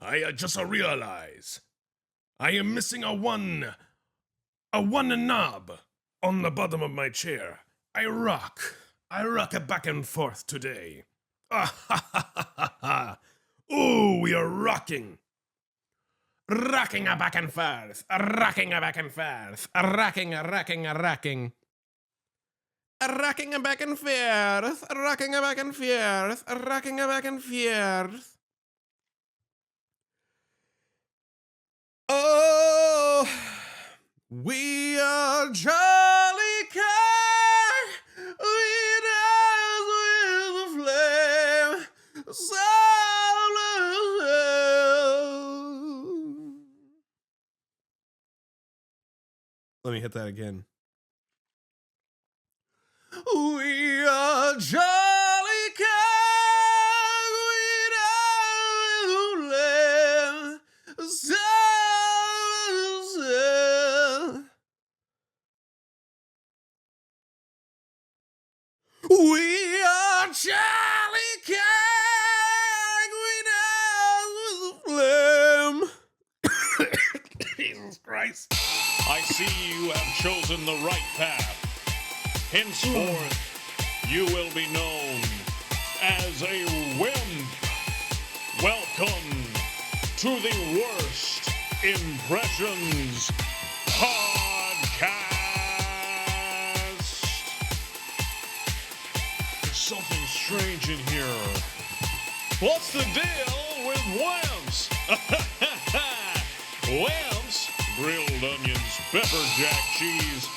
I just realize I am missing a one knob on the bottom of my chair. I rock it back and forth today. Ah ha ha ha ha ha. Ooh, we are rocking. Rocking a back and forth. Rocking a back and forth. Rocking. Rocking a back and forth. Rocking a back and forth. Rocking a back and forth. Oh, we are jolly car. We dance with the flame. Let me hit that again. We are jolly car. We dance with the flame. We are jolly king, we dance with the flame. Jesus Christ. I see you have chosen the right path. Henceforth, you will be known as a wimp. Welcome to the Worst Impressions Podcast. Something strange in here. What's the deal with wimps? Wimps, grilled onions, pepper jack cheese,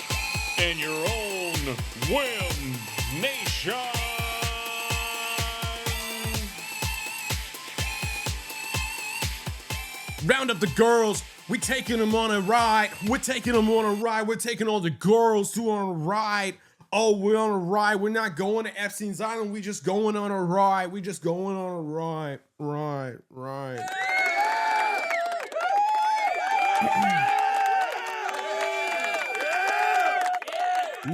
and your own Wimp Nation. Round up the girls. We taking them on a ride. We're taking them on a ride. We're taking all the girls to on a ride. Oh, we're on a ride. We're not going to Epstein's Island. We just going on a ride. We just going on a ride. Right.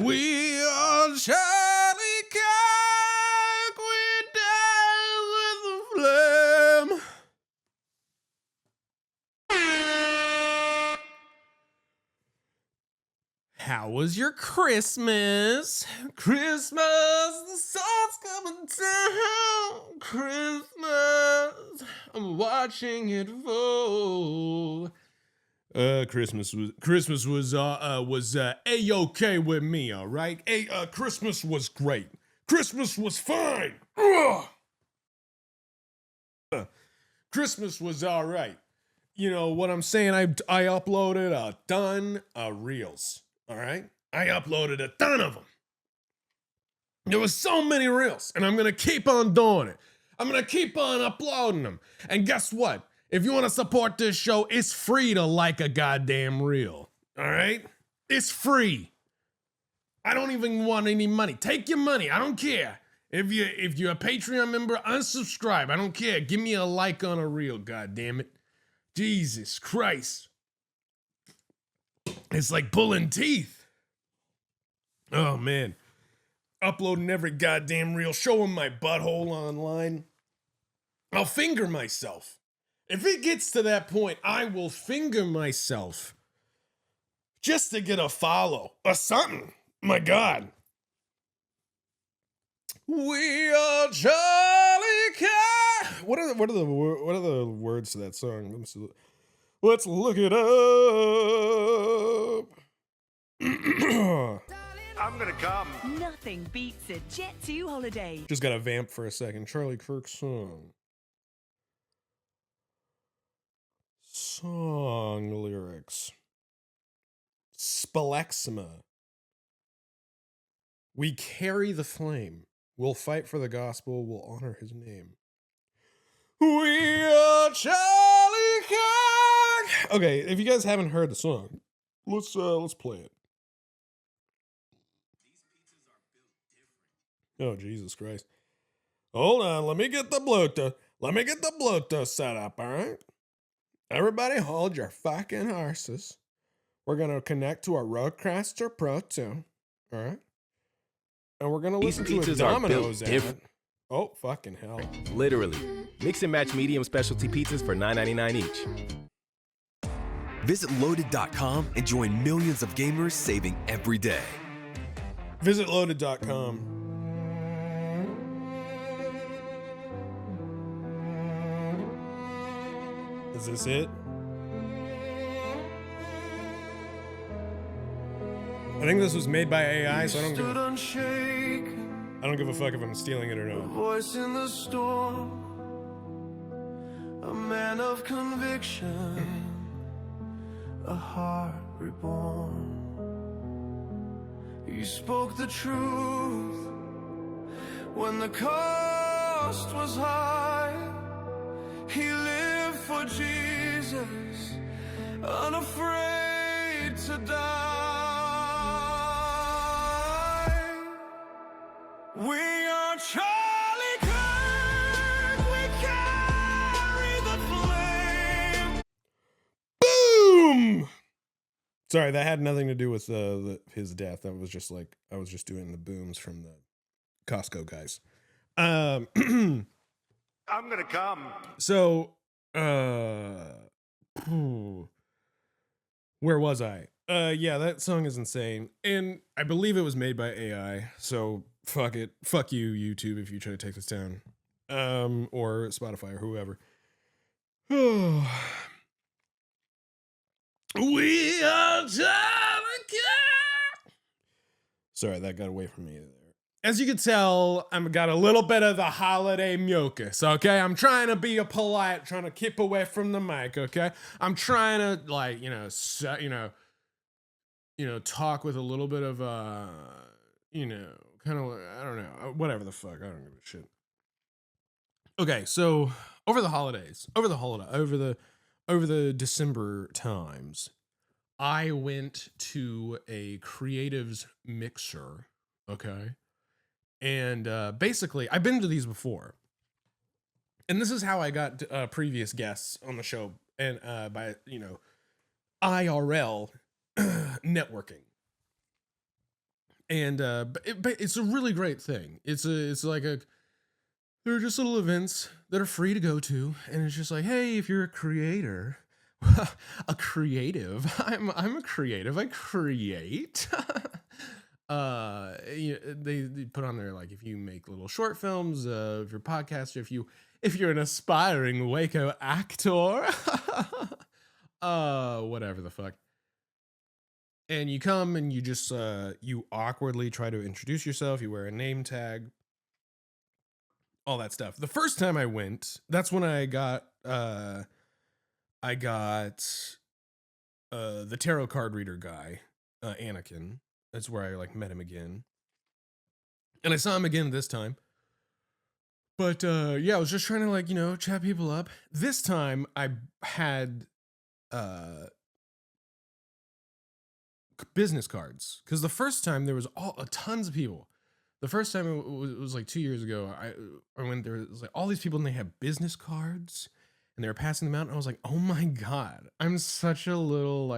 We are Charlie Cock. We dance with the flame. How was your Christmas? Christmas, the sun's coming down. Christmas, I'm watching it fall. Christmas was A-OK with me, all right? Christmas was great. Christmas was fine. Christmas was all right. You know what I'm saying? I uploaded a ton of reels. All right? I uploaded a ton of them. There was so many reels, and I'm going to keep on doing it. I'm going to keep on uploading them. And guess what? If you want to support this show, it's free to like a goddamn reel. All right? It's free. I don't even want any money. Take your money. I don't care. If you're a Patreon member, unsubscribe. I don't care. Give me a like on a reel, goddammit. Jesus Christ. It's like pulling teeth. Oh, man. Uploading every goddamn reel, showing my butthole online. I'll finger myself. If it gets to that point, I will finger myself just to get a follow or something. My God. We are Charlie Cat. What are the words to that song? Let's look it up. I'm gonna come. Nothing beats a Jet 2 holiday. Just gotta vamp for a second. Charlie Kirk's song. Song lyrics. Spalexima. We carry the flame. We'll fight for the gospel. We'll honor his name. We are Charlie Kirk. Okay, if you guys haven't heard the song, let's play it. Oh, Jesus Christ. Hold on, let me get the Bluetooth. Let me get the Bluetooth set up, all right? Everybody hold your fucking horses. We're going to connect to a Rodecaster Pro 2, all right? And we're going to listen to a Domino's ad. Oh, fucking hell. Literally. Mix and match medium specialty pizzas for $9.99 each. Visit Loaded.com and join millions of gamers saving every day. Visit Loaded.com. Is this it? I think this was made by AI, so I don't give a fuck if I'm stealing it or not. Voice in the storm, a man of conviction, a heart reborn. He spoke the truth when the cost was high. He lived for Jesus, unafraid to die. We are Charlie Kirk, we carry the flame. Boom! Sorry, that had nothing to do with his death. That was just like, I was just doing the booms from the Costco guys. I'm gonna come. So, where was I? Yeah, that song is insane. And I believe it was made by AI. So fuck it. Fuck you, YouTube, if you try to take this down. Or Spotify or whoever. We are Sorry, that got away from me there. As you can tell, I've got a little bit of the holiday mucus, okay? I'm trying to be polite, trying to keep away from the mic, okay? I'm trying to, like, talk with a little bit of, kind of, I don't know, whatever the fuck, I don't give a shit. Okay, so over the December times, I went to a creatives mixer, okay? And basically, I've been to these before. And this is how I got previous guests on the show, and by, IRL networking. And but it's a really great thing. It's like they're just little events that are free to go to, and it's just like, hey, if you're a creator, a creative, I'm a creative, I create. They put on there, like, if you make little short films, if you're a podcaster, if you're an aspiring Waco actor, whatever the fuck. And you come and you just you awkwardly try to introduce yourself, you wear a name tag, all that stuff. The first time I went, that's when I got the tarot card reader guy, Anakin. That's where I met him again. And I saw him again this time. But yeah, I was just trying to chat people up. This time I had business cards, because the first time there was tons of people. The first time it was like 2 years ago. I went there. It was like all these people, and they had business cards, and they were passing them out. And I was like, oh my god, I'm such a little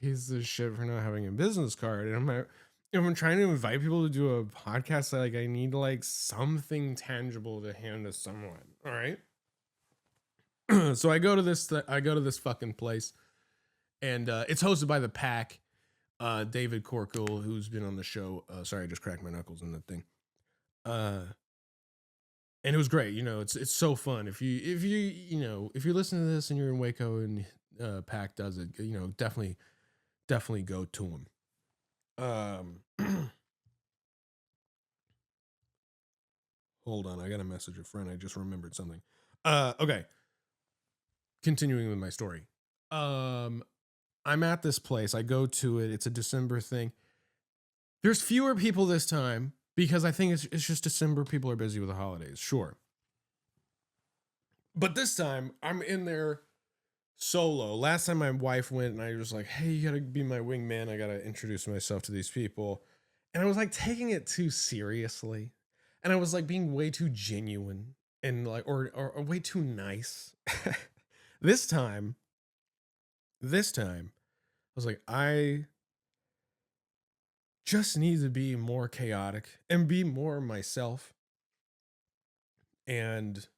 piece of shit for not having a business card. And I'm trying to invite people to do a podcast, I need something tangible to hand to someone. All right. So I go to this fucking place, and it's hosted by the Pack. David Corkle, who's been on the show. Sorry, I just cracked my knuckles in that thing. And it was great. It's so fun. If you're listening to this and you're in Waco and Pack does it, definitely go to him. Hold on, I gotta message a friend. I just remembered something. Okay. Continuing with my story. I'm at this place. I go to it. It's a December thing. There's fewer people this time because I think it's just December. People are busy with the holidays. Sure. But this time I'm in there solo. Last time my wife went, and I was like, hey, you gotta be my wingman. I gotta introduce myself to these people. And I was taking it too seriously. And I was being way too genuine and or way too nice. This time, I was like, I just need to be more chaotic and be more myself. And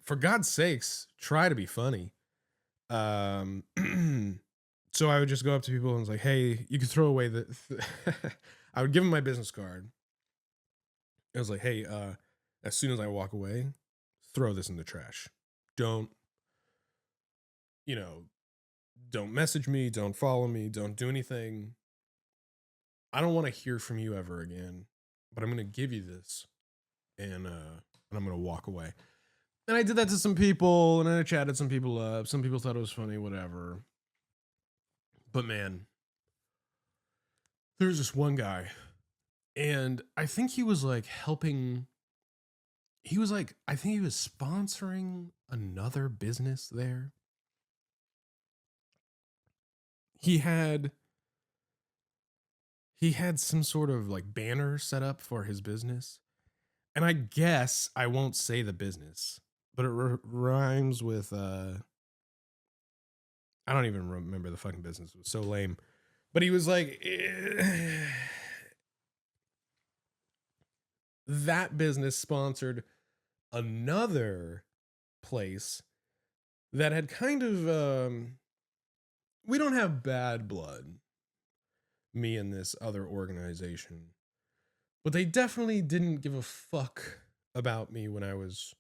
for God's sakes, try to be funny. So I would just go up to people and was like, hey, you can throw away the I would give them my business card. I was like, hey, as soon as I walk away, throw this in the trash. Don't, don't message me, don't follow me, don't do anything. I don't want to hear from you ever again, but I'm going to give you this and I'm going to walk away. And I did that to some people, and I chatted some people up. Some people thought it was funny, whatever. But man, there's this one guy, and I think he was like helping. He was like, I think he was sponsoring another business there. He had some sort of like banner set up for his business. And I guess I won't say the business, but it rhymes with I don't even remember the fucking business. It was so lame. But he was like that business sponsored another place that had kind of we don't have bad blood, me and this other organization. But they definitely didn't give a fuck about me when I was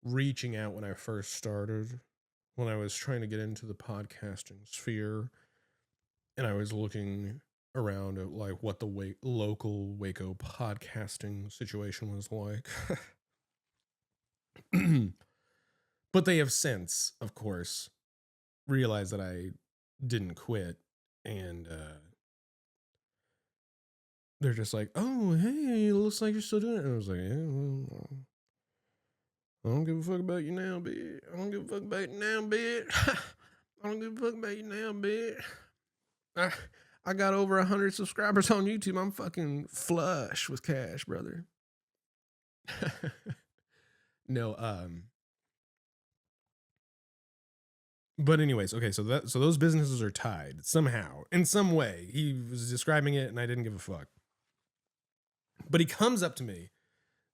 reaching out when I first started, when I was trying to get into the podcasting sphere, and I was looking around at like what the local Waco podcasting situation was like. But they have since, of course, realized that I didn't quit, and they're just like, oh, hey, it looks like you're still doing it. And I was like, yeah, well, I don't give a fuck about you now, bitch. I don't give a fuck about you now, bitch. I don't give a fuck about you now, bitch. I got over 100 subscribers on YouTube. I'm fucking flush with cash, brother. No, but anyways, okay, so those businesses are tied somehow, in some way. He was describing it and I didn't give a fuck. But he comes up to me,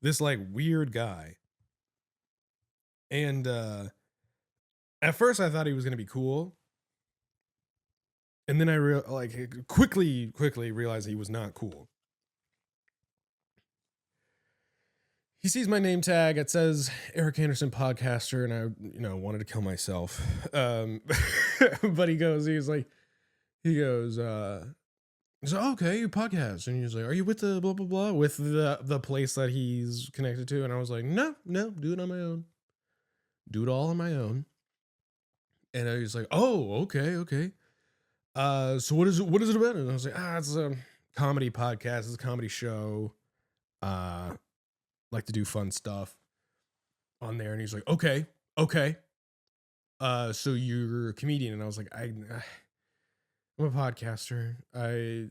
this like weird guy. And at first I thought he was going to be cool. And then I quickly realized he was not cool. He sees my name tag. It says Erik Anderson podcaster, and I, wanted to kill myself. But he goes, so, okay, you podcast. And he's like, are you with the blah, blah, blah, with the place that he's connected to? And I was like, no, do it on my own. Do it all on my own. And I was like, oh, okay. So what is it about? And I was like, it's a comedy podcast. It's a comedy show. Like to do fun stuff on there. And he's like, okay. So you're a comedian. And I was like, I'm a podcaster. I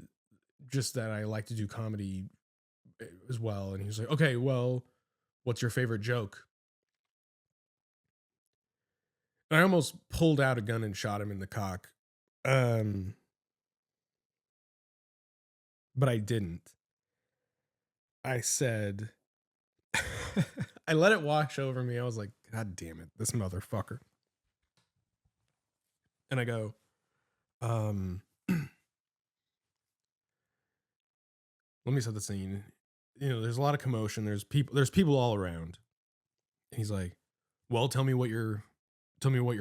like to do comedy as well. And he's like, okay, well, what's your favorite joke? And I almost pulled out a gun and shot him in the cock. But I didn't. I said, I let it wash over me. I was like, God damn it, this motherfucker. And I go, let me set the scene. There's a lot of commotion. There's people all around. And he's like, well, tell me what your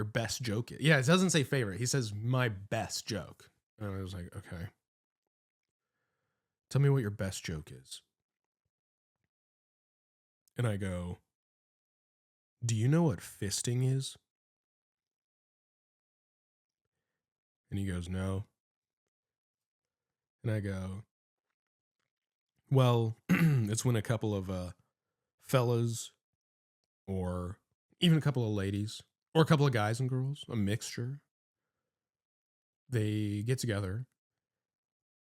best joke is. Yeah, it doesn't say favorite. He says my best joke. And I was like, okay. Tell me what your best joke is. And I go, do you know what fisting is? And he goes, no. And I go, well, it's when a couple of fellas, or even a couple of ladies, or a couple of guys and girls, a mixture, they get together,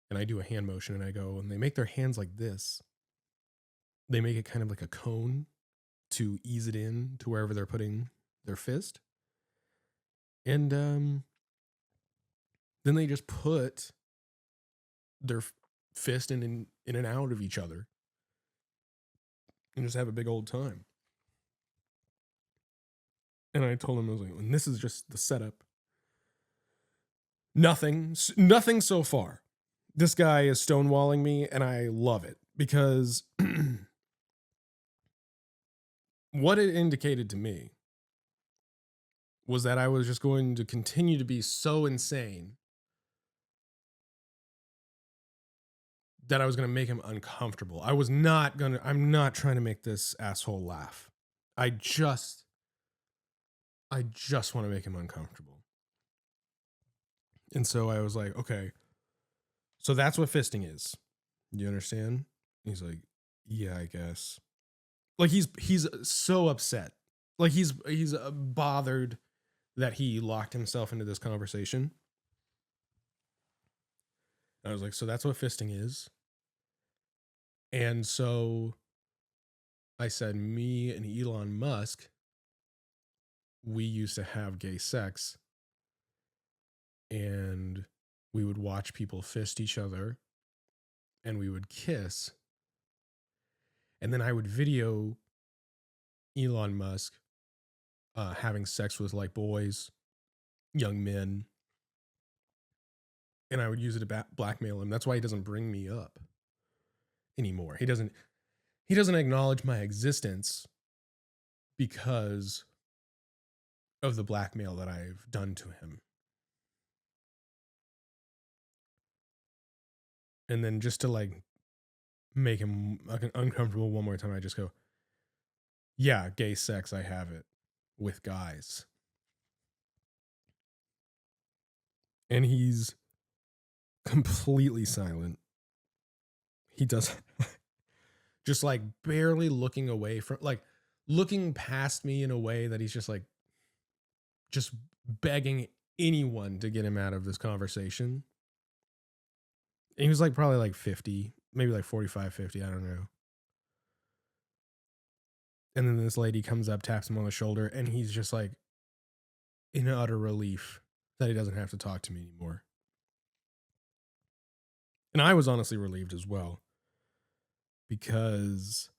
and I do a hand motion, and I go, and they make their hands like this. They make it kind of like a cone to ease it in to wherever they're putting their fist. And then they just put their fist in and out of each other and just have a big old time. And I told him, I was like, and this is just the setup. Nothing so far. This guy is stonewalling me, and I love it because what it indicated to me was that I was just going to continue to be so insane that I was going to make him uncomfortable. I'm not trying to make this asshole laugh. I just want to make him uncomfortable. And so I was like, okay, so that's what fisting is. You understand? He's like, yeah, I guess. Like he's so upset. Like he's bothered that he locked himself into this conversation. I was like, so that's what fisting is. And so I said, me and Elon Musk, we used to have gay sex. And we would watch people fist each other. And we would kiss. And then I would video Elon Musk having sex with like boys, young men. And I would use it to blackmail him. That's why he doesn't bring me up anymore. He doesn't acknowledge my existence because of the blackmail that I've done to him. And then just to like make him uncomfortable one more time, I just go, yeah, gay sex, I have it with guys. And he's completely silent. He does just like barely looking away from, like looking past me in a way that he's just like, just begging anyone to get him out of this conversation. And he was like probably like 50, maybe like 45, 50, I don't know. And then this lady comes up, taps him on the shoulder, and he's just like in utter relief that he doesn't have to talk to me anymore. And I was honestly relieved as well. Because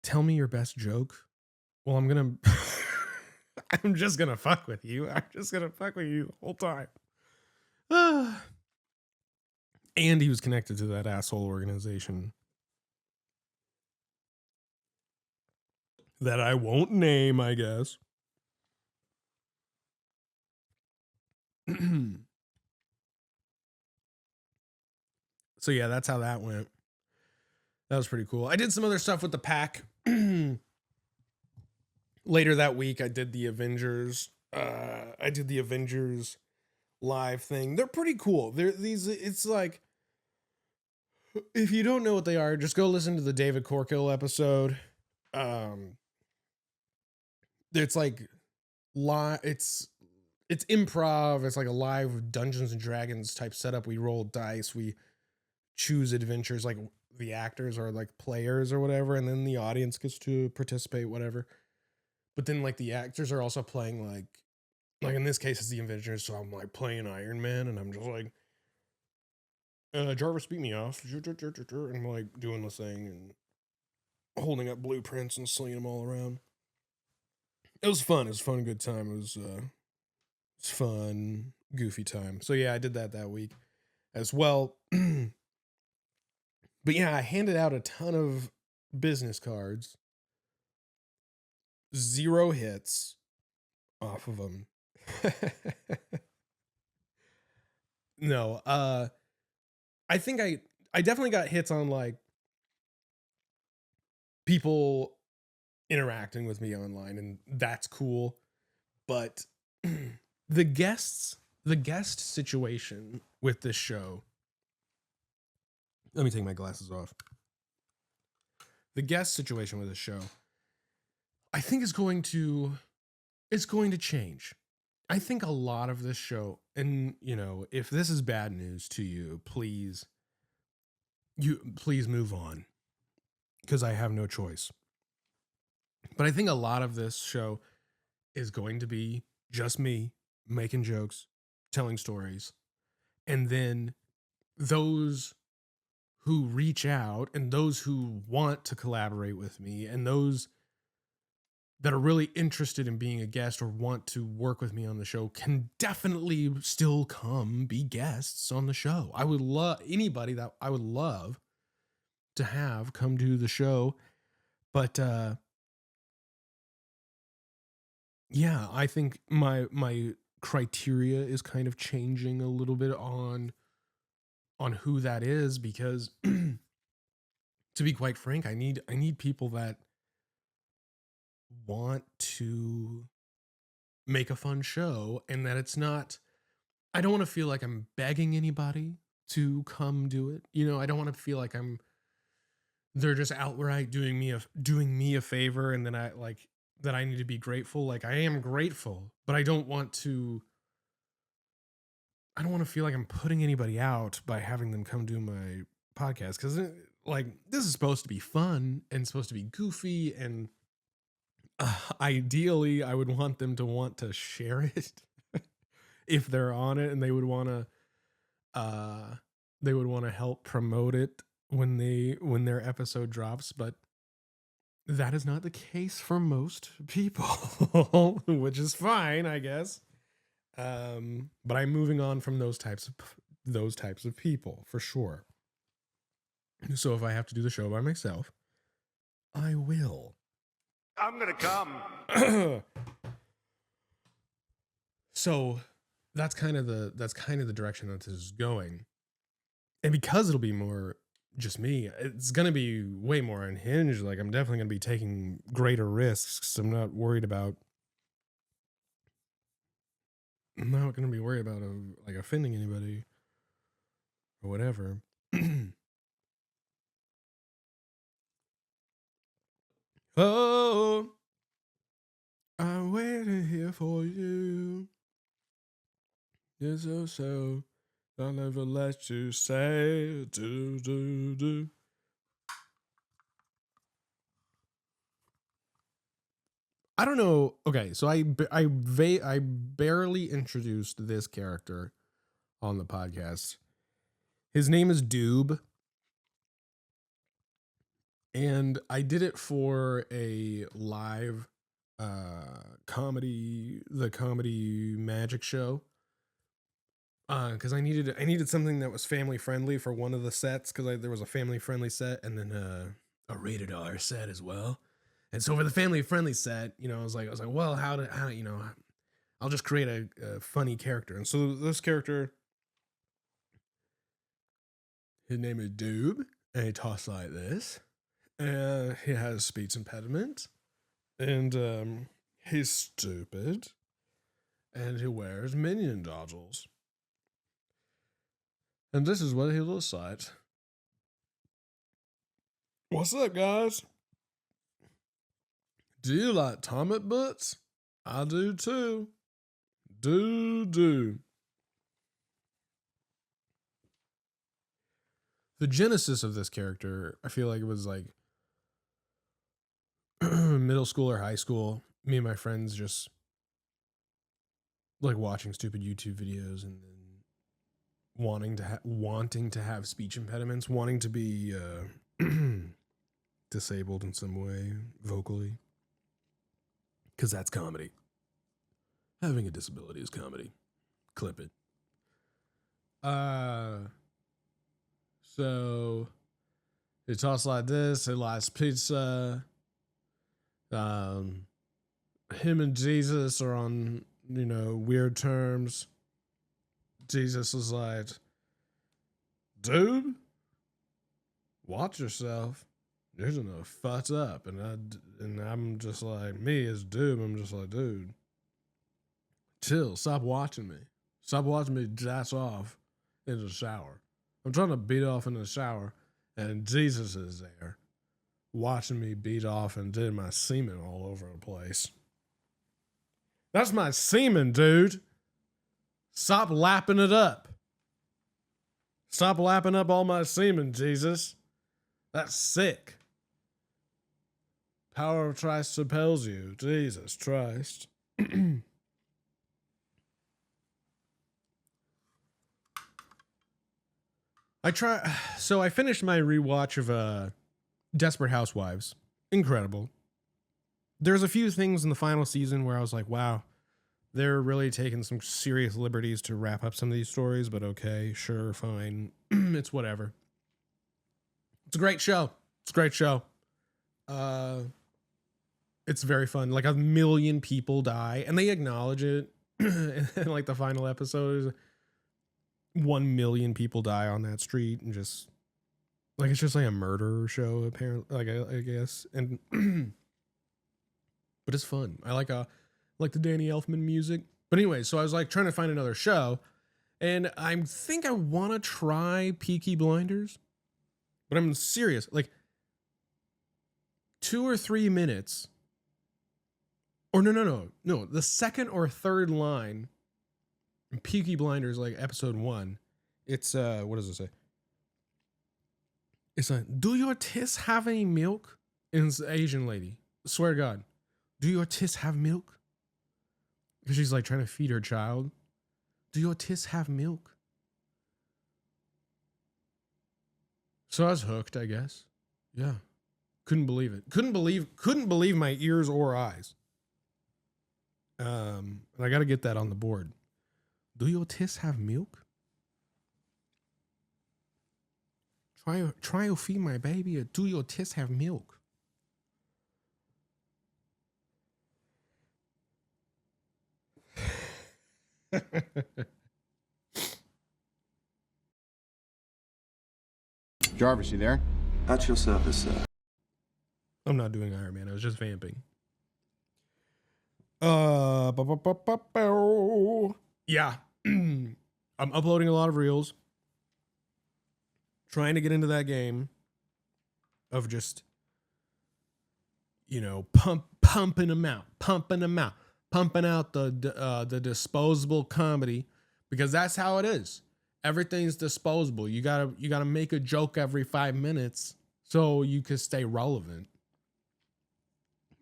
tell me your best joke. Well, I'm just gonna fuck with you. I'm just gonna fuck with you the whole time. And he was connected to that asshole organization that I won't name, I guess. So yeah, that's how that went. That was pretty cool. I did some other stuff with the pack. Later that week, I did the Avengers. Live thing. They're pretty cool. It's like, if you don't know what they are, just go listen to the David Corkill episode. It's like it's improv. It's like a live Dungeons and Dragons type setup. We roll dice. We choose adventures. Like the actors are like players or whatever, and then the audience gets to participate, whatever. But then like the actors are also playing like in this case it's the Avengers, so I'm like playing Iron Man, and I'm just like, Jarvis beat me off, and I'm like doing the thing and holding up blueprints and slinging them all around. It was fun. It was a fun, good time. It was fun, goofy time. So yeah, I did that week as well. But yeah, I handed out a ton of business cards. 0 hits off of them. No, I think I definitely got hits on like people interacting with me online, and that's cool. But the guest situation with this show. Let me take my glasses off. The guest situation with this show, I think it's going to change. I think a lot of this show, and you know, if this is bad news to you, please move on, because I have no choice. But I think a lot of this show is going to be just me making jokes, telling stories, and then those who reach out and those who want to collaborate with me and those that are really interested in being a guest or want to work with me on the show can definitely still come be guests on the show. I would love anybody that I would love to have come do the show. But yeah, I think my criteria is kind of changing a little bit on who that is, because to be quite frank, I need people that want to make a fun show, and that it's not, I don't want to feel like I'm begging anybody to come do it. You know, I don't want to feel like they're just outright doing me a favor, and then that I need to be grateful. Like, I am grateful, but I don't want to feel like I'm putting anybody out by having them come do my podcast, because like, this is supposed to be fun and supposed to be goofy, and ideally I would want them to want to share it if they're on it, and they would want to help promote it when their episode drops. But that is not the case for most people, which is fine, I guess. But I'm moving on from those types of people for sure. So if I have to do the show by myself, I will. I'm gonna come. So that's kind of the direction that this is going. And because it'll be more just me, it's going to be way more unhinged. Like, I'm definitely going to be taking greater risks. I'm not going to be worried about like offending anybody or whatever. Oh, I'm waiting here for you. Yes, so I'll never let you say do. I don't know. Okay, so I barely introduced this character on the podcast. His name is Doob, and I did it for a live comedy magic show. Because I needed something that was family friendly for one of the sets, because there was a family friendly set and then a rated R set as well. And so for the family friendly set, you know, I was like, well, how you know, I'll just create a funny character. And so this character, his name is Doob, and he talks like this. He has a speech impediment, and he's stupid, and he wears minion goggles. And this is what he looks like. What's up, guys? Do you like comic books? I do too. Do. The genesis of this character, I feel like it was like middle school or high school. Me and my friends just like watching stupid YouTube videos, and then wanting to have speech impediments, wanting to be disabled in some way vocally, because that's comedy. Having a disability is comedy. Clip it. So it talks like this. It likes pizza. Him and Jesus are on, you know, weird terms. Jesus was like, dude, watch yourself. You're gonna fuck up. And I'm just like, me as dude, I'm just like, dude, chill. Stop watching me. Stop watching me jazz off in the shower. I'm trying to beat off in the shower, and Jesus is there watching me beat off and did my semen all over the place. That's my semen, dude. Stop lapping it up. Stop lapping up all my semen, Jesus. That's sick. Power of Christ suppels you, Jesus Christ. So I finished my rewatch of Desperate Housewives. Incredible. there's a few things in the final season where I was like, wow, they're really taking some serious liberties to wrap up some of these stories, but okay, sure, fine. It's whatever. It's a great show. It's a great show. It's very fun. Like 1 million people die, and they acknowledge it in like the final episode. 1 million people die on that street, and just like it's just like a murder show, apparently. Like I guess, and but it's fun. I like the Danny Elfman music. But anyway, so I was like trying to find another show, and I think I want to try Peaky Blinders, but I'm serious. Like 2 or 3 minutes, or no, the second or third line in Peaky Blinders, like episode 1, it's what does it say? It's like, do your tits have any milk? And it's the Asian lady. Swear to God, do your tits have milk? Because she's like trying to feed her child. Do your tits have milk? So I was hooked, I guess. Yeah. Couldn't believe it. Couldn't believe my ears or eyes. And I got to get that on the board. Do your tits have milk? Try to feed my baby, or do your tits have milk? Jarvis, you there? At your service, sir. I'm not doing Iron Man. I was just vamping. Yeah. I'm uploading a lot of reels. Trying to get into that game of just, pumping them out, pumping out the disposable comedy, because that's how it is. Everything's disposable. You gotta make a joke every 5 minutes so you can stay relevant.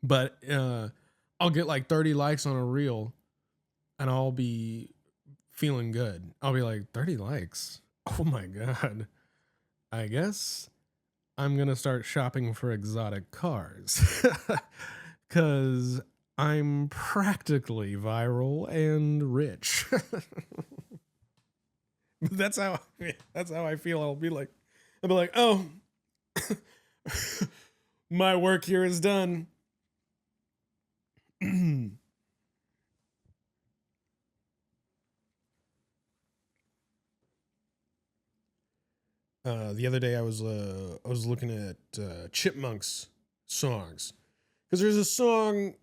But I'll get like 30 likes on a reel, and I'll be feeling good. I'll be like, 30 likes? Oh my God. I guess I'm going to start shopping for exotic cars. Because I'm practically viral and rich. That's how I feel. I'll be like, oh, my work here is done. The other day I was looking at Chipmunks songs, because there's a song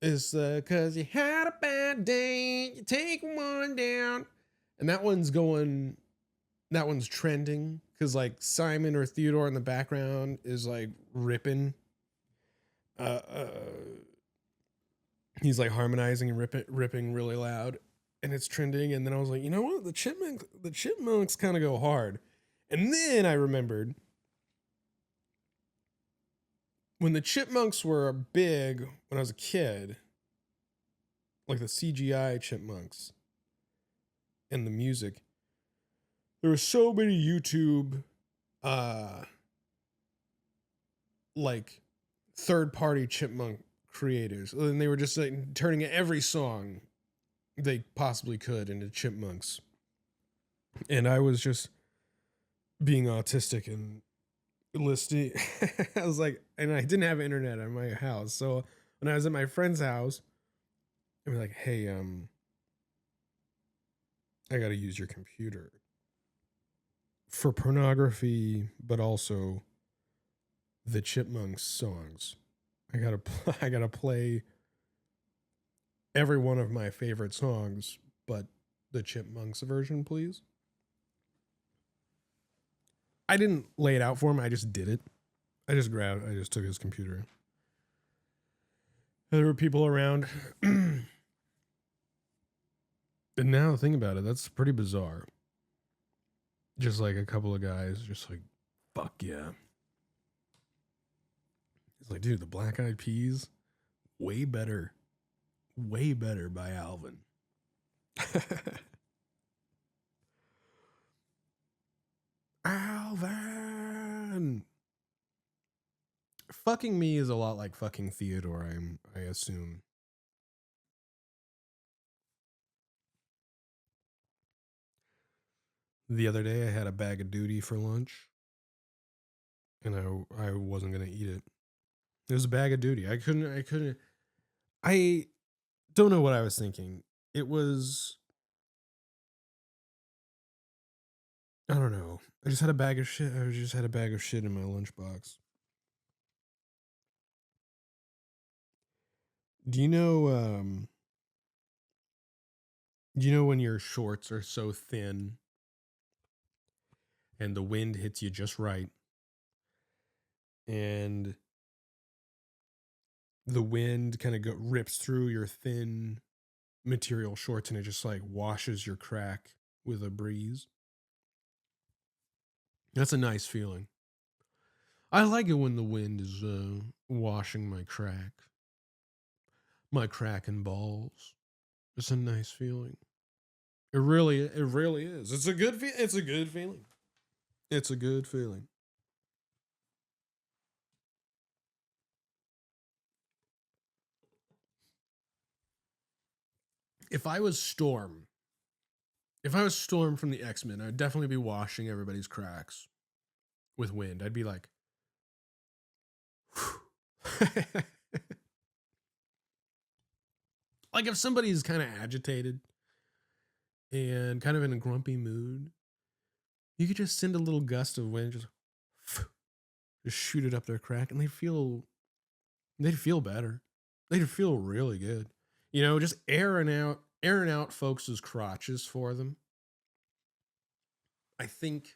is cause you had a bad day, you take one down, and that one's trending because like Simon or Theodore in the background is like ripping. He's like harmonizing and ripping really loud, and it's trending. And then I was like, you know what, the Chipmunks kind of go hard. And then I remembered when the Chipmunks were big when I was a kid, like the CGI Chipmunks and the music, there were so many YouTube like third-party Chipmunk creators, and they were just like turning every song they possibly could into Chipmunks. And I was just being autistic and listening. I was like, and I didn't have internet at my house, so when I was at my friend's house, I was like, hey, I gotta use your computer for pornography, but also the Chipmunks songs. I gotta play every one of my favorite songs, but the Chipmunks version, please. I didn't lay it out for him. I just did it. I just took his computer. There were people around. And now think about it, that's pretty bizarre. Just like a couple of guys, just like, fuck yeah. It's like, dude, the Black Eyed Peas, way better by Alvin. Alvin. fucking me is a lot like fucking Theodore, I assume. The other day I had a bag of duty for lunch, and I wasn't gonna eat it. It was a bag of duty. I don't know what I was thinking. It was, I don't know. I just had a bag of shit. I just had a bag of shit in my lunchbox. Do you know when your shorts are so thin and the wind hits you just right, and the wind kind of rips through your thin material shorts and it just like washes your crack with a breeze? That's a nice feeling. I like it when the wind is washing my crack and balls. It's a nice feeling. It really is. It's a good feeling. It's a good feeling. It's a good feeling. If I was Storm from the X-Men, I'd definitely be washing everybody's cracks with wind. I'd be like, like if somebody's kind of agitated and kind of in a grumpy mood, you could just send a little gust of wind, just shoot it up their crack, and they'd feel better. They'd feel really good. You know, just airing out folks' crotches for them. I think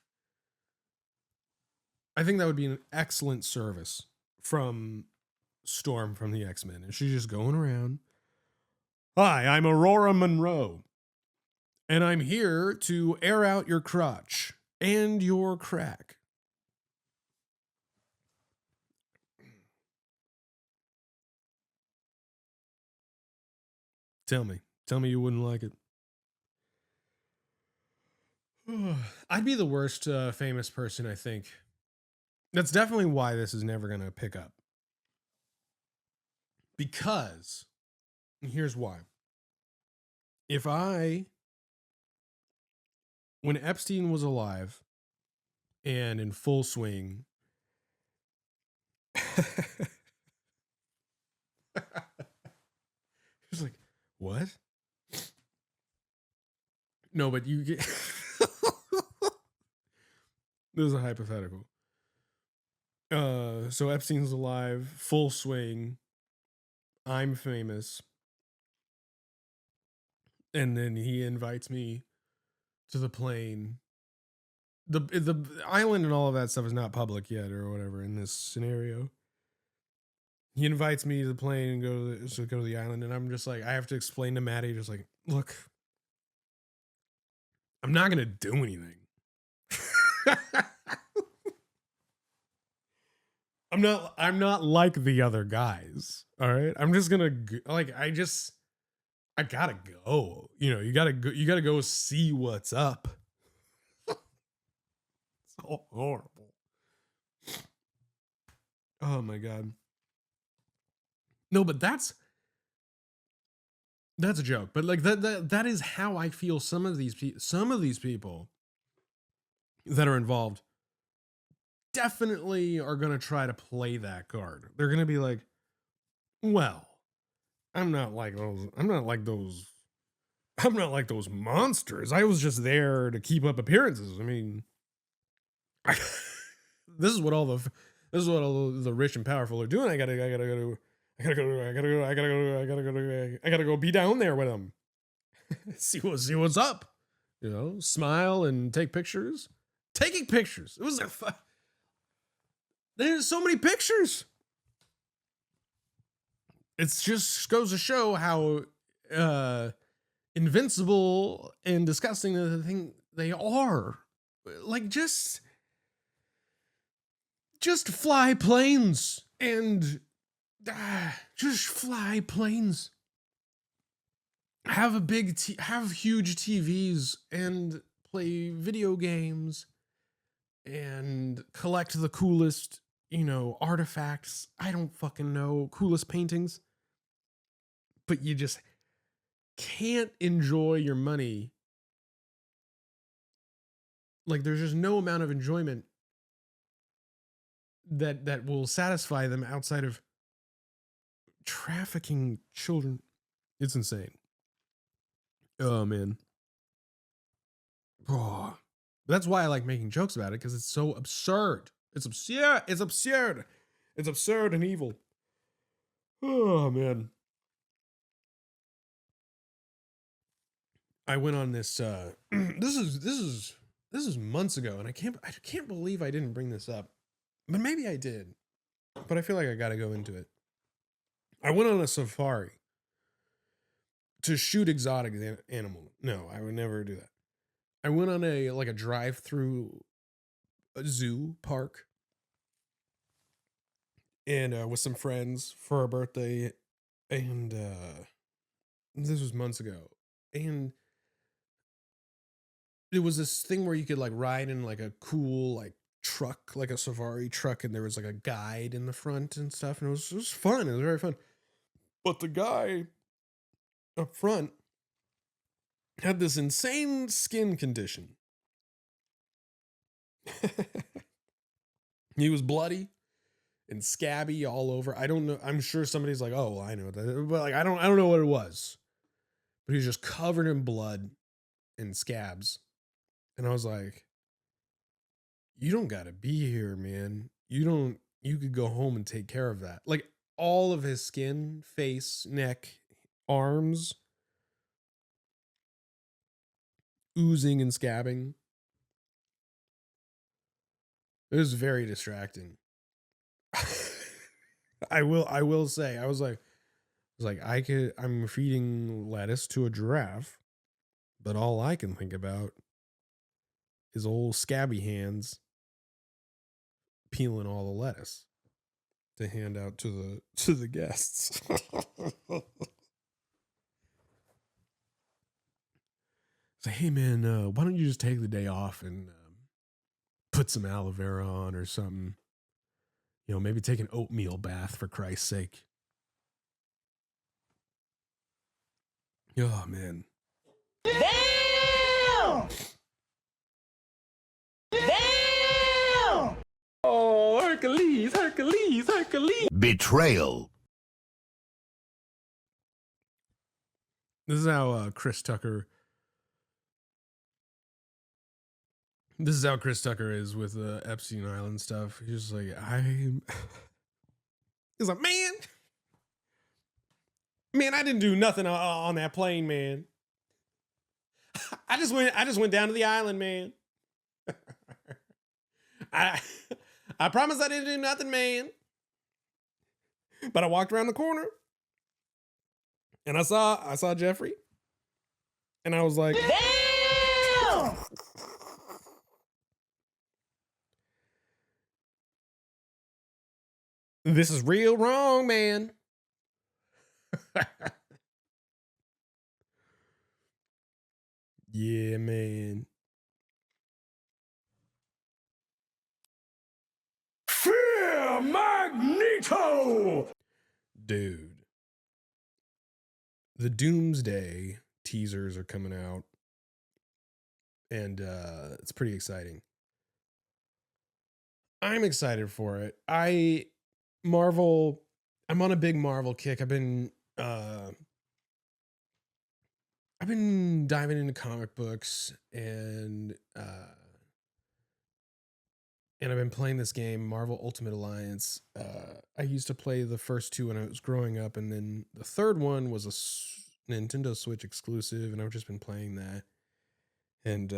that would be an excellent service from Storm from the X-Men. And she's just going around. Hi, I'm Aurora Monroe, and I'm here to air out your crotch and your crack. Tell me you wouldn't like it. I'd be the worst famous person, I think. That's definitely why this is never going to pick up. Because, and here's why. When Epstein was alive and in full swing, it's like, what? No, but you get... This is a hypothetical. So Epstein's alive, full swing. I'm famous. And then he invites me to the plane. The island and all of that stuff is not public yet or whatever in this scenario. He invites me to the plane and go to the island, and I'm just like, I have to explain to Maddie, just like, look, I'm not gonna do anything. I'm not like the other guys. All right. I'm just gonna I gotta go. You know, you gotta go see what's up. It's all horrible. Oh my God. No, but that's a joke. But like that is how I feel some of these people that are involved definitely are going to try to play that card. They're going to be like, well, I'm not like those monsters. I was just there to keep up appearances. I mean, this is what all the rich and powerful are doing. I gotta go be down there with them. see what's up. You know, smile and take pictures. Taking pictures. It was there's so many pictures. It just goes to show how invincible and disgusting the thing they are. Like just fly planes and just fly planes. Have huge TVs and play video games and collect the coolest artifacts. I don't fucking know. Coolest paintings. But you just can't enjoy your money. Like, there's just no amount of enjoyment that will satisfy them outside of trafficking children. It's insane. Oh, man. Oh. That's why I like making jokes about it, because it's so absurd. It's absurd. It's absurd. It's absurd and evil. Oh, man. I went on this this is months ago, and I can't believe I didn't bring this up. But maybe I did. But I feel like I got to go into it. I went on a safari to shoot exotic animal. No, I would never do that. I went on a drive-through zoo park, and with some friends for our birthday, and this was months ago, and it was this thing where you could like ride in like a cool like truck, like a safari truck, and there was like a guide in the front and stuff, and it was fun. It was very fun. But the guy up front had this insane skin condition. He was bloody and scabby all over. I don't know. I'm sure somebody's like, "Oh, well, I know that," but like, I don't know what it was. But he was just covered in blood and scabs, and I was like, "You don't got to be here, man. You could go home and take care of that." Like, all of his skin, face, neck, arms, oozing and scabbing. It was very distracting. I will say, I'm feeding lettuce to a giraffe, but all I can think about is old scabby hands peeling all the lettuce to hand out to the guests. Say, hey man, why don't you just take the day off and put some aloe vera on or something? Maybe take an oatmeal bath, for Christ's sake. Oh, man. Damn! Damn! Oh, Hercules. Betrayal. This is how Chris Tucker is with Epstein Island stuff. He's just like, he's like, man, I didn't do nothing on that plane, man. I just went down to the island, man. I promise I didn't do nothing, man. But I walked around the corner and I saw Jeffrey, and I was like, Damn! this is real wrong, man. Yeah, man. Fear Magneto! Dude. The Doomsday teasers are coming out, and it's pretty exciting. I'm excited for it. I'm on a big Marvel kick. I've been diving into comic books, and I've been playing this game, Marvel Ultimate Alliance. I used to play the first two when I was growing up, and then the third one was a Nintendo Switch exclusive, and I've just been playing that. And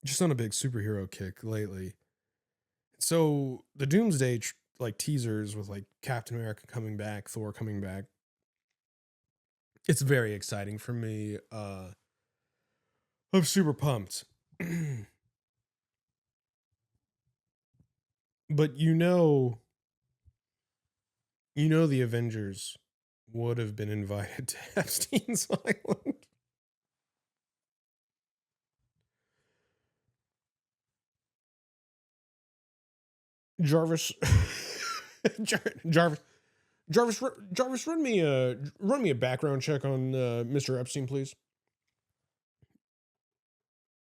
just on a big superhero kick lately. So the Doomsday teasers with like Captain America coming back, Thor coming back. It's very exciting for me. I'm super pumped. But the Avengers would have been invited to Epstein's Island. Jarvis, Jarvis, Jarvis, run me a background check on Mr. Epstein, please.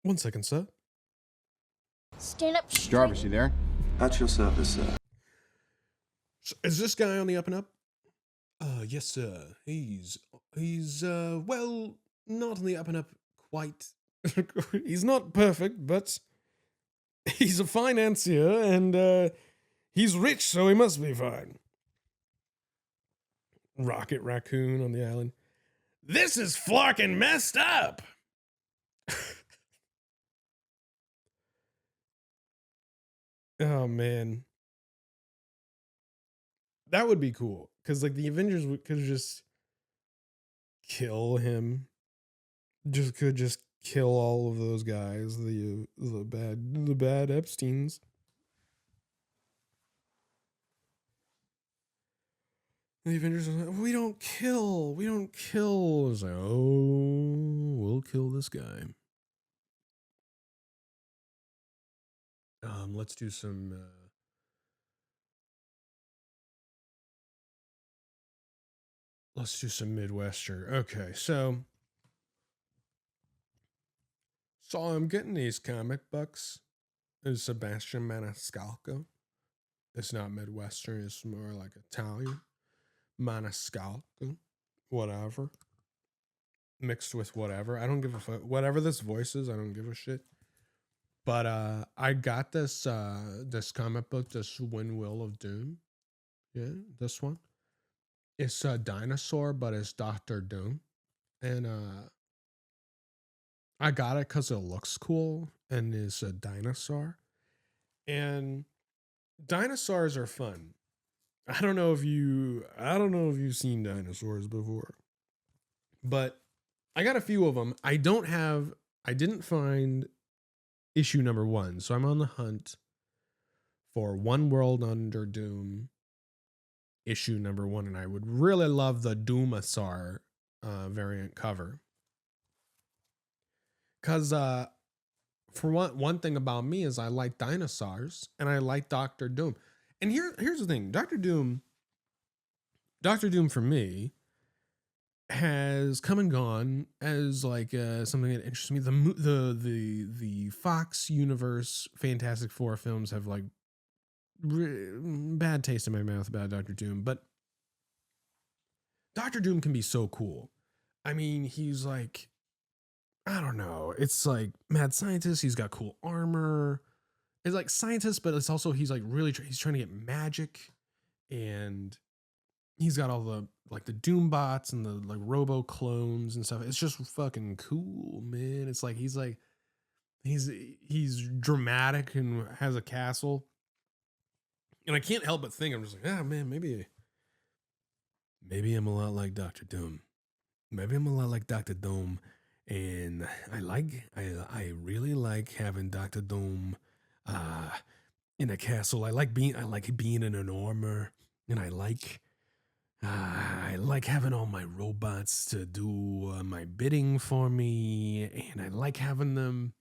1 second, sir. Stand up straight. Jarvis, you there? At your service, sir. Is this guy on the up and up? Yes, sir. He's well, not on the up and up quite. He's not perfect, but he's a financier and he's rich, so he must be fine. Rocket Raccoon on the island. This is flarkin' messed up. Oh man, that would be cool because like the Avengers could just kill him. Could just kill all of those guys. The bad Epsteins. The Avengers are like, we don't kill. It's like, oh, we'll kill this guy. Let's do some Midwestern. Okay, so I'm getting these comic books. It's Sebastian Maniscalco. It's not Midwestern, it's more like Italian. Maniscalco. Whatever. Mixed with whatever. I don't give a fuck. Whatever this voice is, I don't give a shit. But I got this comic book, this Will of Doom. Yeah, this one. It's a dinosaur, but it's Dr. Doom. And I got it because it looks cool and it's a dinosaur. And dinosaurs are fun. I don't know if you've seen dinosaurs before. But I got a few of them. I didn't find issue number 1. So I'm on the hunt for One World Under Doom issue number 1. And I would really love the Doomasaur variant cover. Because for one thing about me is I like dinosaurs and I like Dr. Doom. And here's the thing. Dr. Doom for me has come and gone as like something that interests me. The Fox Universe Fantastic Four films have like bad taste in my mouth about Dr. Doom, but Dr. Doom can be so cool. I mean, he's like, I don't know. It's like mad scientist. He's got cool armor. It's like scientist, but it's also he's like really he's trying to get magic, and he's got all the like the Doom bots and the like Robo clones and stuff. It's just fucking cool, man. It's like he's dramatic and has a castle, and I can't help but think I'm just like, ah, man, maybe I'm a lot like Dr. Doom. Maybe I'm a lot like Dr. Doom, and I really like having Dr. Doom in a castle. I like being in an armor, and I like having all my robots to do my bidding for me, and I like having them,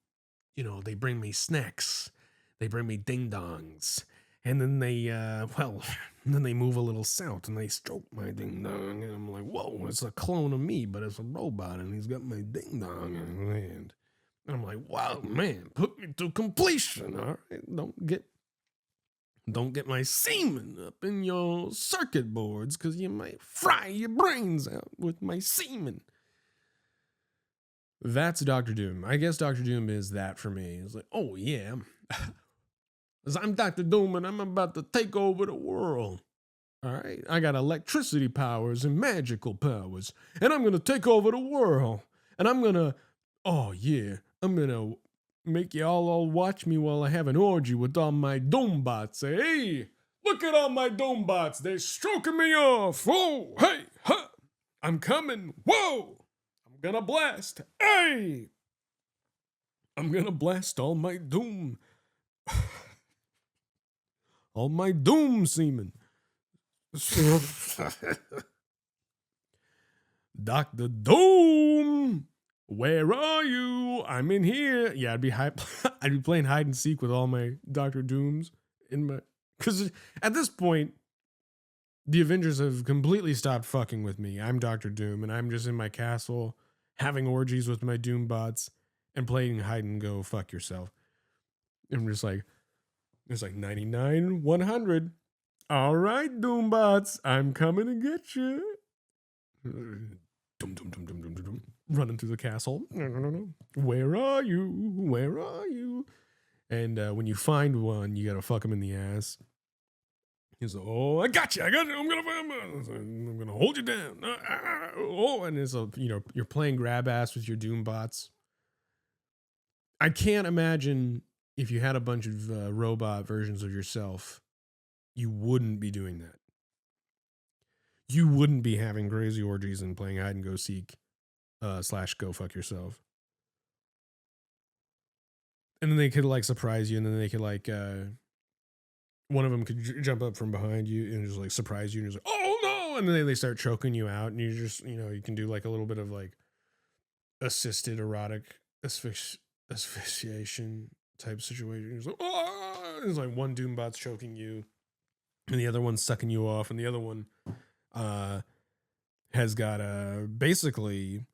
they bring me snacks, they bring me ding dongs, and then they move a little south and they stroke my ding dong, and I'm like, whoa, it's a clone of me, but it's a robot, and he's got my ding dong in his hand. And I'm like, wow, man, put me to completion, all right? Don't get my semen up in your circuit boards, because you might fry your brains out with my semen. That's Dr. Doom. I guess Dr. Doom is that for me. It's like, oh yeah, I'm Dr. Doom and I'm about to take over the world. All right, I got electricity powers and magical powers, and I'm going to take over the world. And I'm going to make you all watch me while I have an orgy with all my Doombots. Say, hey, look at all my Doombots. They're stroking me off. Whoa, hey, ha, I'm coming. Whoa, I'm gonna blast. Hey, I'm gonna blast all my Doom. All my Doom semen. Dr. Doom, where are you? I'm in here. Yeah, I'd be playing hide and seek with all my Dr. Dooms in my Because at this point, the Avengers have completely stopped fucking with me. I'm Doctor Doom, and I'm just in my castle having orgies with my Doom bots and playing hide and go fuck yourself. I'm just like, there's like 99, 100. All right, Doom bots, I'm coming to get you. Dum, dum, dum, dum, dum, dum, dum. Running through the castle. Where are you? Where are you? And when you find one, you gotta fuck him in the ass. He's like, "Oh, I got you! I got you! I'm gonna hold you down." Oh, and it's a you're playing grab ass with your Doom bots. I can't imagine if you had a bunch of robot versions of yourself, you wouldn't be doing that. You wouldn't be having crazy orgies and playing hide and go seek / go fuck yourself. And then they could like surprise you, and then they could like one of them could jump up from behind you and just like surprise you, and just like, oh no, and then they start choking you out, and you just you can do like a little bit of like assisted erotic asphyxiation type situation. It's like, oh, it's like one Doombot's choking you, and the other one's sucking you off, and the other one has got basically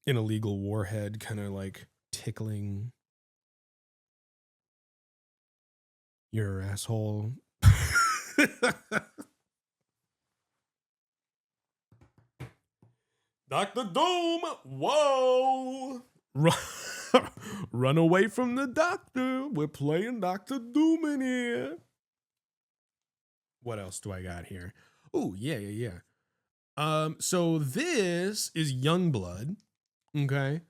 an illegal warhead kind of like tickling your asshole. Dr. Doom, whoa! Run away from the doctor. We're playing Dr. Doom in here. What else do I got here? Oh, yeah. So this is Youngblood. Okay.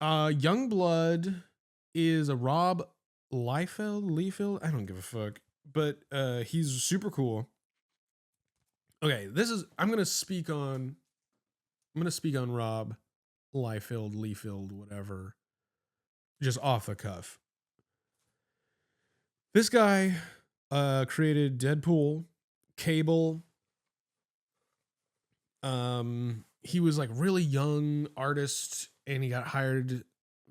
Youngblood is a Rob Liefeld. I don't give a fuck. But he's super cool. Okay, I'm gonna speak on Rob Liefeld, whatever. Just off the cuff. This guy created Deadpool, Cable. He was like really young artist, and he got hired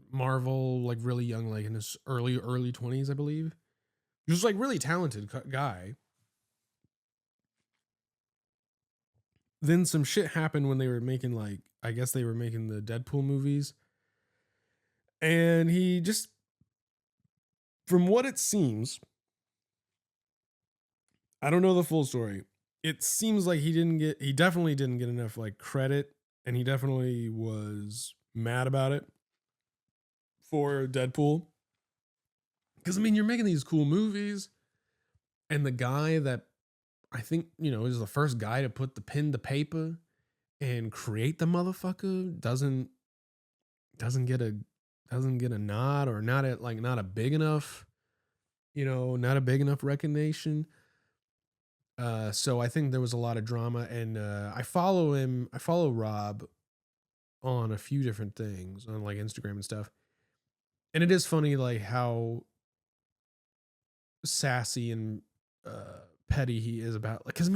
Marvel like really young, like in his early 20s, I believe. He was like really talented guy. Then some shit happened when they were making like, I guess they were making the Deadpool movies. And he just, from what it seems, I don't know the full story. It seems like he definitely didn't get enough like credit, and he definitely was mad about it for Deadpool. Because I mean, you're making these cool movies, and the guy that I think, is the first guy to put the pen to paper and create the motherfucker doesn't get a nod, or not a big enough, not a big enough recognition. So I think there was a lot of drama, and I follow Rob on a few different things on like Instagram and stuff. And it is funny like how sassy and petty he is about, like, because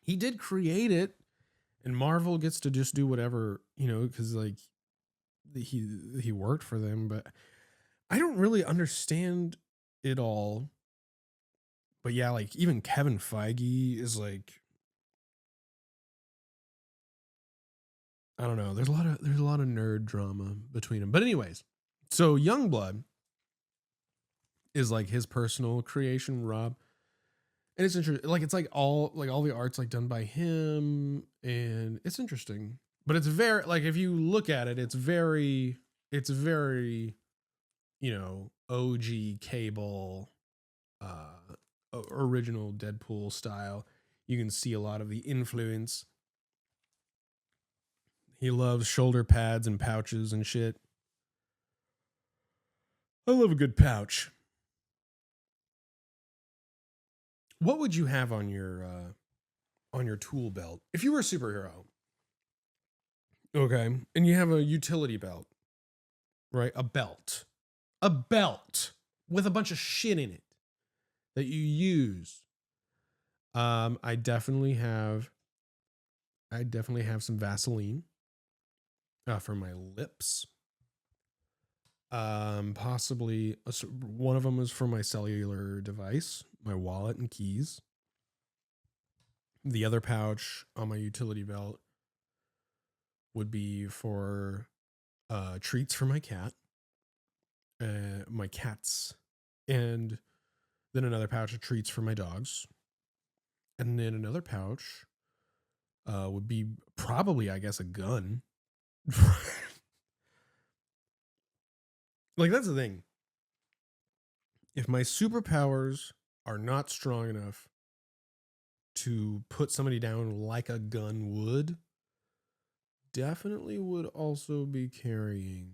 he did create it, and Marvel gets to just do whatever, because like he worked for them. But I don't really understand it all. But yeah, like even Kevin Feige is like, I don't know. There's a lot of nerd drama between them. But anyways, so Youngblood is like his personal creation, Rob. And it's interesting. Like it's like all the art's like done by him, and it's interesting. But it's very, like, if you look at it, it's very OG Cable, original Deadpool style. You can see a lot of the influence. He loves shoulder pads and pouches and shit. I love a good pouch. What would you have on your tool belt if you were a superhero? Okay, and you have a utility belt, right? A belt with a bunch of shit in it that you use. I definitely have some Vaseline for my lips. Possibly one of them is for my cellular device, my wallet and keys. The other pouch on my utility belt would be for treats for my cat, my cats, and then another pouch of treats for my dogs, and then another pouch would be probably, I guess, a gun. Like, that's the thing. If my superpowers are not strong enough to put somebody down like a gun would, definitely would also be carrying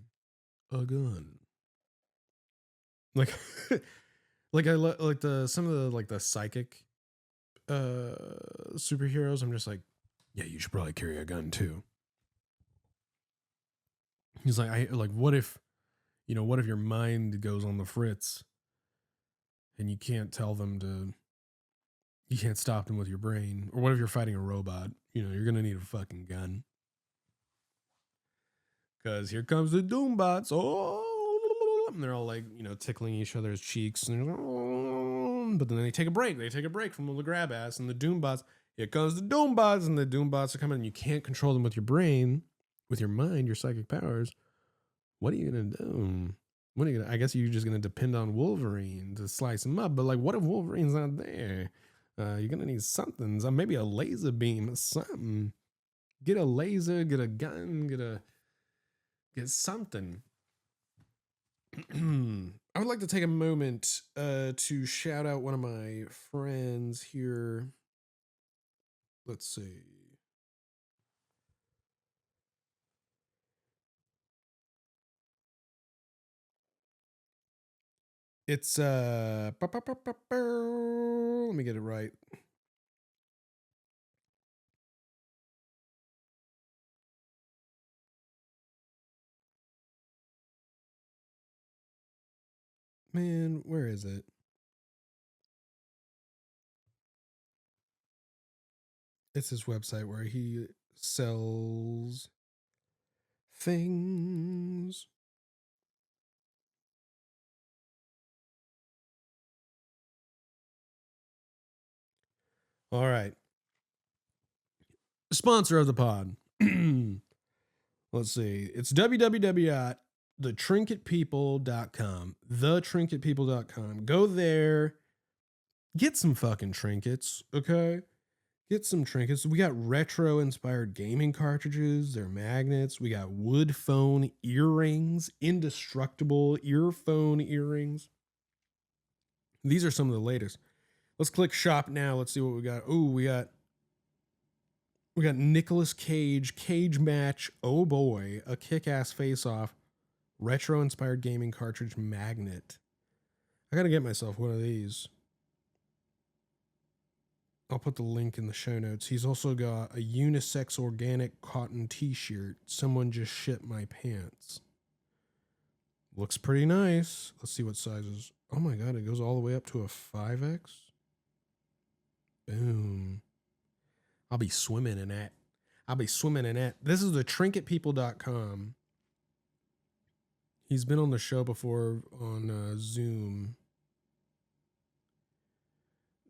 a gun. Like, like like some of the like the psychic superheroes. I'm just like, yeah, you should probably carry a gun too. He's like, what if, what if your mind goes on the fritz and you can't tell them to, you can't stop them with your brain? Or what if you're fighting a robot? You're going to need a fucking gun. Because here comes the Doombots. Oh, and they're all like, tickling each other's cheeks. And but then they take a break. They take a break from all the grab ass. And the Doombots, here comes the Doombots. And the Doombots are coming. And you can't control them with your brain, with your mind, your psychic powers. What are you going to do? I guess you're just going to depend on Wolverine to slice him up. But like, what if Wolverine's not there? You're going to need something. Maybe a laser beam or something. Get a laser, get a gun, get something. I would like to take a moment to shout out one of my friends here. Let's see. It's let me get it right. Man, where is it? It's his website where he sells things. All right. Sponsor of the pod. Let's see. It's www.thetrinketpeople.com. Thetrinketpeople.com. Go there. Get some fucking trinkets, okay? Get some trinkets. We got retro-inspired gaming cartridges. They're magnets. We got wood phone earrings. Indestructible earphone earrings. These are some of the latest. Let's click shop now. Let's see what we got. Oh, we got Nicolas Cage match. Oh boy, a kick-ass face-off. Retro-inspired gaming cartridge magnet. I gotta get myself one of these. I'll put the link in the show notes. He's also got a unisex organic cotton t-shirt. Someone just shit my pants. Looks pretty nice. Let's see what sizes. Oh my god, it goes all the way up to a 5X. Boom. I'll be swimming in that. This is the trinketpeople.com. He's been on the show before on Zoom.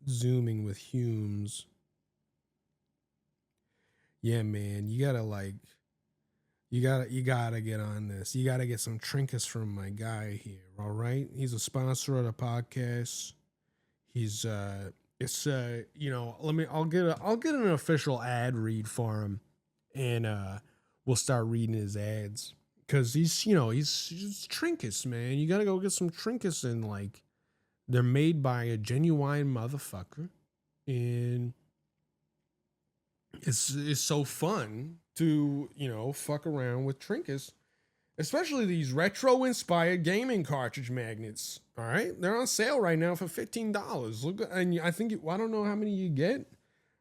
Zooming with Humes. Yeah, man, you gotta get on this. You gotta get some trinkets from my guy here. All right, he's a sponsor of the podcast. He's I'll get an official ad read for him, and we'll start reading his ads because he's trinkets, man. You gotta go get some trinkets, and like they're made by a genuine motherfucker, and it's so fun to fuck around with trinkets, especially these retro inspired gaming cartridge magnets. All right, they're on sale right now for $15. Look, and I think I don't know how many you get.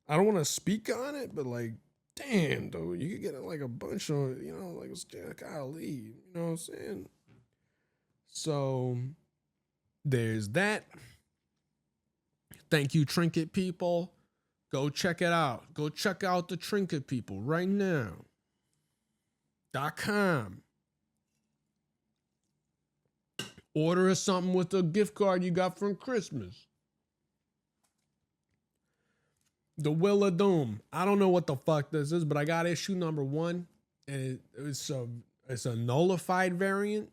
I don't want to speak on it, but like, damn, dude, you could get like a bunch of like golly, you know what I'm saying? So there's that. Thank you, Trinket People. Go check it out. Go check out the Trinket People right now. .com. Order us something with the gift card you got from Christmas. The Will of Doom. I don't know what the fuck this is, but I got issue number 1, and it's a nullified variant.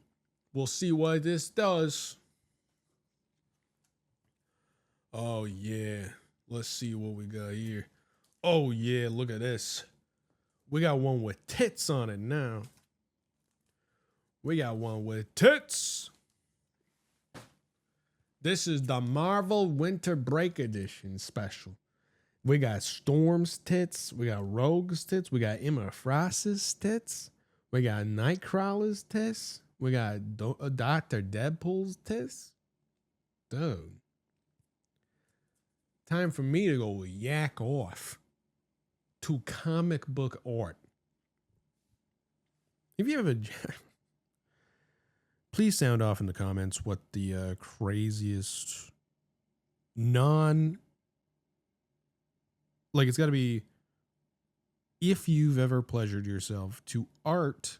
We'll see what this does. Oh yeah, let's see what we got here. Oh yeah, look at this. We got one with tits on it now. We got one with tits. This is the Marvel Winter Break Edition special. We got Storm's tits. We got Rogue's tits. We got Emma Frost's tits. We got Nightcrawler's tits. We got Dr. Deadpool's tits. Dude. Time for me to go yak off to comic book art. If you ever... Please sound off in the comments what the craziest like, it's got to be, if you've ever pleasured yourself to art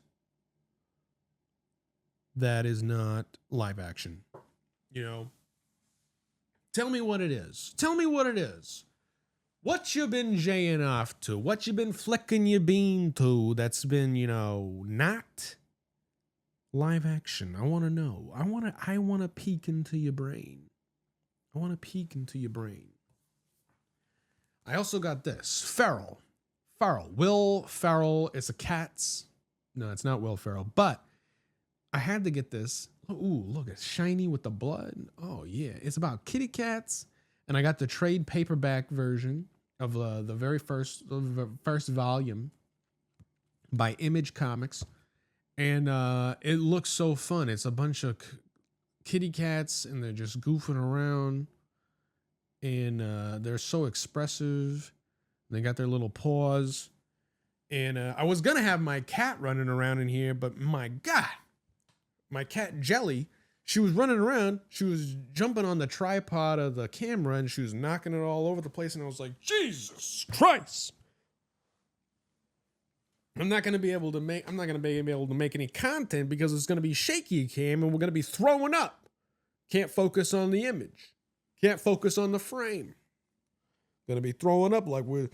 that is not live action. You know? Tell me what it is. Tell me what it is. What you been jaying off to? What you been flicking your bean to that's been, not live action? I want to know. I want to peek into your brain. I want to peek into your brain. I also got this. Ferrell. Will Ferrell. It's a cat's. No, it's not Will Ferrell. But I had to get this. Ooh, look, it's shiny with the blood. Oh, yeah. It's about kitty cats. And I got the trade paperback version of the very first volume by Image Comics. And it looks so fun. It's a bunch of kitty cats, and they're just goofing around. And they're so expressive. They got their little paws. And I was going to have my cat running around in here, but my God, my cat Jelly, she was running around. She was jumping on the tripod of the camera, and she was knocking it all over the place. And I was like, Jesus Christ. I'm not going to be able to make any content because it's going to be shaky cam, and we're going to be throwing up. Can't focus on the image. Can't focus on the frame. Gonna be throwing up like we're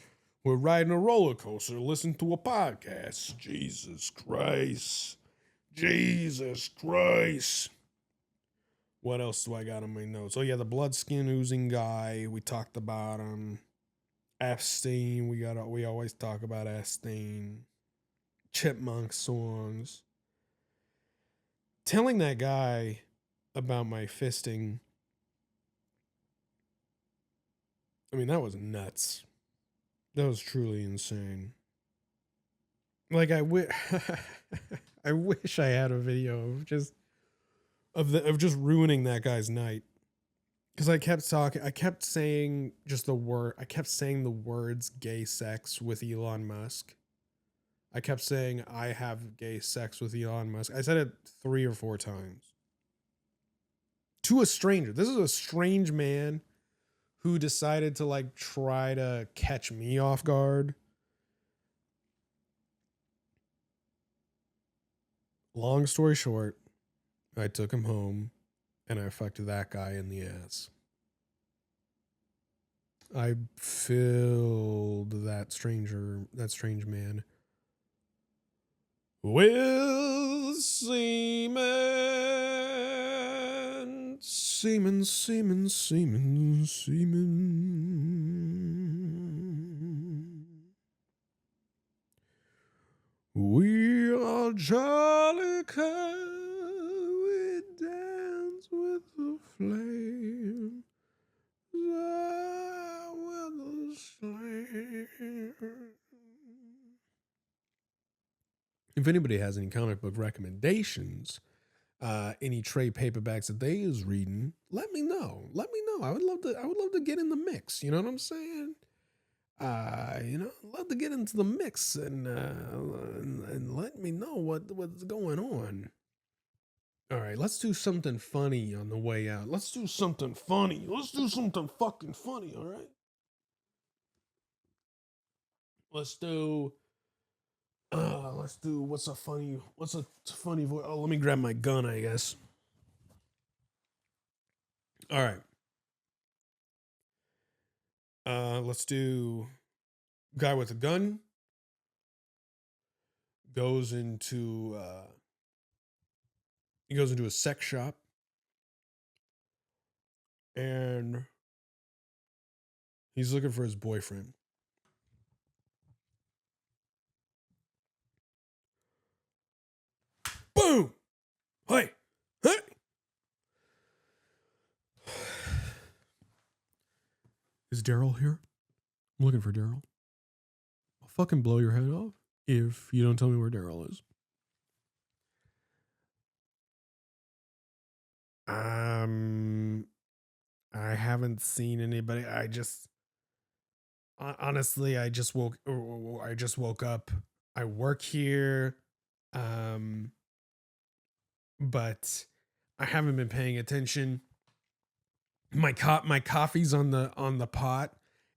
riding a roller coaster, listening to a podcast. Jesus Christ. Jesus Christ. What else do I got on my notes? Oh yeah, the blood skin oozing guy. We talked about him. Epstein. We always talk about Epstein. Chipmunk songs. Telling that guy about my fisting. I mean, that was nuts. That was truly insane. Like, I wish I had a video of just ruining that guy's night. Because I kept saying the words gay sex with Elon Musk. I kept saying I have gay sex with Elon Musk. I said it 3 or 4 times. To a stranger. This is a strange man who decided to try to catch me off guard. Long story short, I took him home and I fucked that guy in the ass. I filled that strange man with semen. We are jolly kind, we dance with the flame. With the flame. If anybody has any comic book recommendations, any trade paperbacks that they is reading, let me know. I would love to get in the mix. You know what I'm saying? Love to get into the mix and let me know what's going on. All right, let's do something funny on the way out. Let's do something funny. Let's do something fucking funny. All right. Let's do what's a funny voice? Oh, let me grab my gun, I guess. All right. Let's do guy with a gun goes into he goes into a sex shop and he's looking for his boyfriend. Boom! Hey! Hey! Is Daryl here? I'm looking for Daryl. I'll fucking blow your head off if you don't tell me where Daryl is. I haven't seen anybody. Honestly, I just woke up. I work here. But I haven't been paying attention. My coffee's on the pot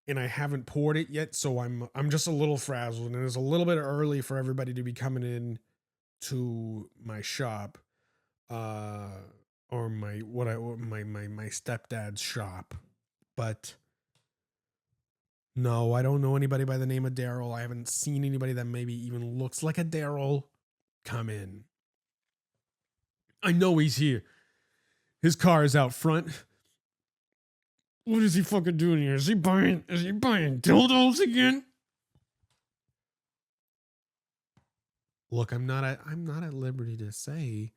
and I haven't poured it yet, so I'm just a little frazzled, and it's a little bit early for everybody to be coming in to my shop. Or my stepdad's shop. But no, I don't know anybody by the name of Daryl. I haven't seen anybody that maybe even looks like a Daryl come in. I know he's here. His car is out front. What is he fucking doing here? Is he buying dildos again? Look, I'm not at liberty to say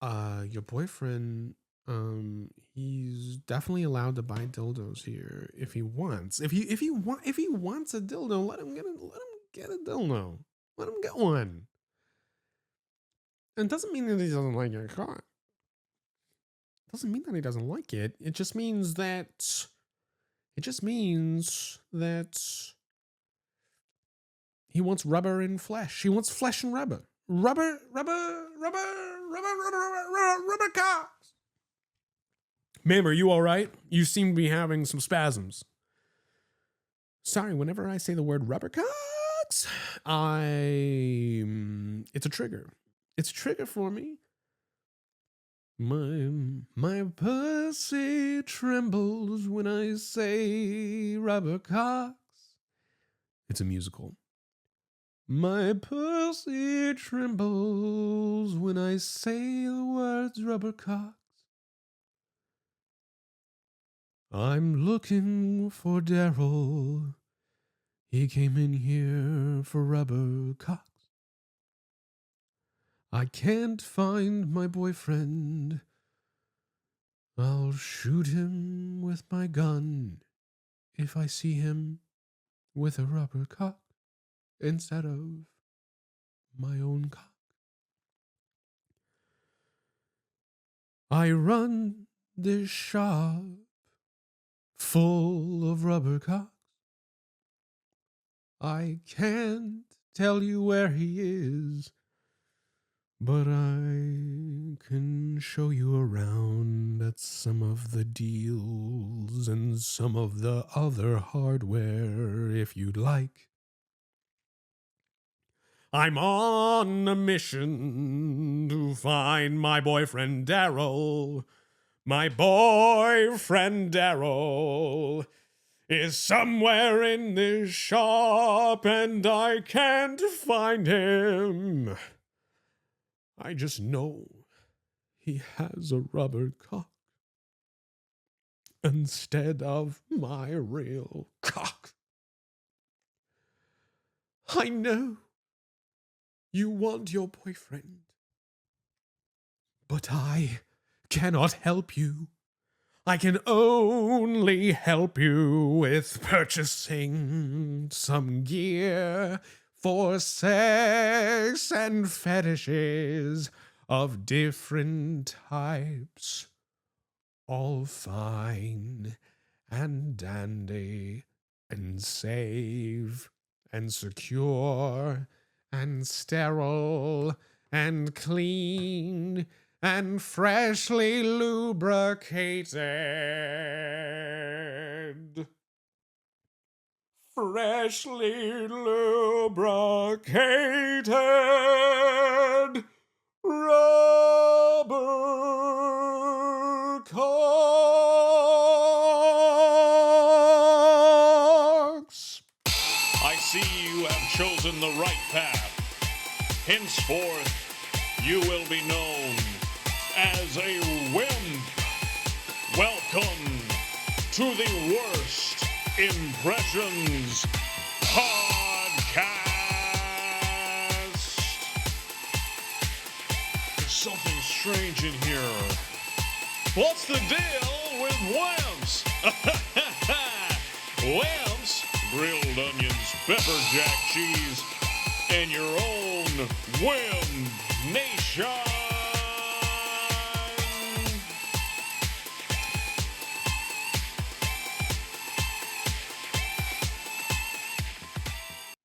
your boyfriend, he's definitely allowed to buy dildos here if he wants. If he wants a dildo, let him get a dildo. Let him get one. And it doesn't mean that he doesn't like your car. It doesn't mean that he doesn't like it. It just means that he wants rubber and flesh. He wants flesh and rubber. Rubber cocks. Ma'am, are you all right? You seem to be having some spasms. Sorry, whenever I say the word rubber cocks, it's a trigger. It's a trigger for me. My pussy trembles when I say rubber cocks. It's a musical. My pussy trembles when I say the words rubber cocks. I'm looking for Daryl. He came in here for rubber cocks. I can't find my boyfriend. I'll shoot him with my gun if I see him with a rubber cock instead of my own cock. I run this shop full of rubber cocks. I can't tell you where he is, but I can show you around at some of the deals and some of the other hardware if you'd like. I'm on a mission to find my boyfriend Daryl. My boyfriend Daryl is somewhere in this shop and I can't find him. I just know he has a rubber cock instead of my real cock. I know you want your boyfriend, but I cannot help you. I can only help you with purchasing some gear for sex and fetishes of different types, all fine and dandy and safe and secure and sterile and clean and freshly lubricated. Freshly lubricated rubber cock. Henceforth, you will be known as a wimp. Welcome to the Worst Impressions Podcast. There's something strange in here. What's the deal with wimps? Wimps, grilled onions, pepper jack cheese, and your own Wimp Nation.